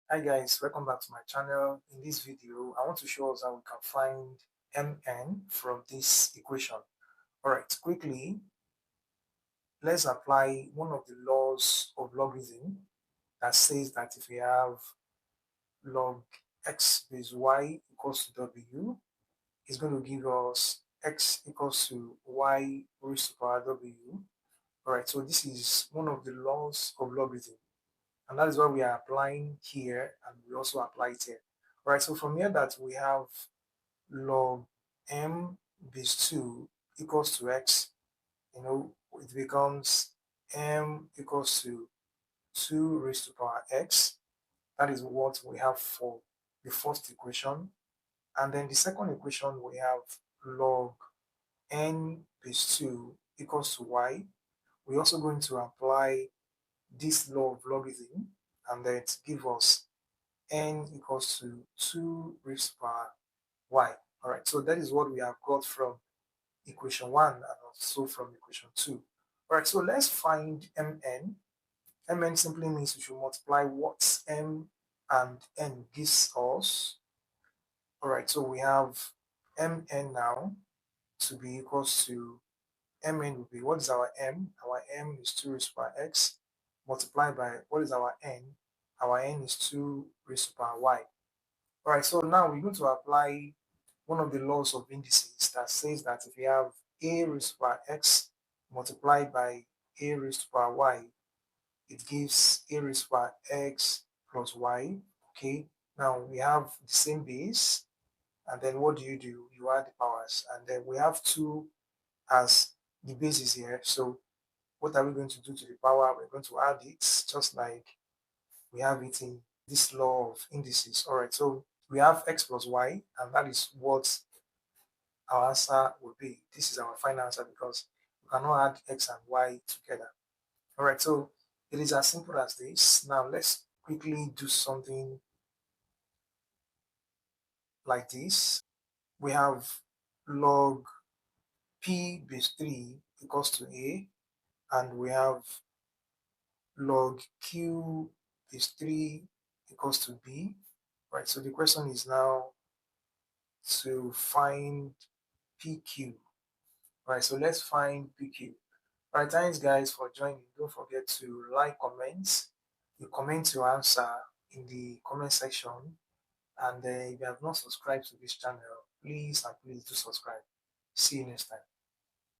Hi guys, welcome back to my channel. In this video, I want to show us how we can find mn from this equation. Alright, quickly, let's apply one of the laws of logarithm that says that if we have log x base y equals to w, it's going to give us x equals to y raised to power w. Alright, so this is one of the laws of logarithm. And that is what we are applying here, and we also apply it here. All right, so from here that we have log m base 2 equals to x, it becomes m equals to 2 raised to power x. That is what we have for the first equation. And then the second equation, we have log n base 2 equals to y. We're also going to apply this law of logarithm, and then it gives us n equals to 2 raised to power y. All right, so that is what we have got from equation 1 and also from equation 2. All right, so let's find mn. Mn simply means we should multiply what m and n gives us. All right, so we have mn now to be equals to, mn will be, what is our m? Our m is 2 raised to power x multiplied by, what is our n? Our n is 2 raised to power y. All right, so now we're going to apply one of the laws of indices that says that if you have a raised to power x multiplied by a raised to power y, it gives a raised to power x plus y. Okay, now we have the same base, and then what do? You add the powers, and then we have 2 as the basis here. So what are we going to do to the power? We're going to add it just like we have it in this law of indices. All right, so we have x plus y, and that is what our answer will be. This is our final answer because we cannot add x and y together. All right, so it is as simple as this. Now let's quickly do something like this. We have log p base 3 equals to a, and we have log q base 3 equals to b. Right, so the question is now to find PQ. Right, so let's find PQ. Right, thanks guys for joining. Don't forget to like, comment. You comment your answer in the comment section. And if you have not subscribed to this channel, please and please do subscribe. See you next time.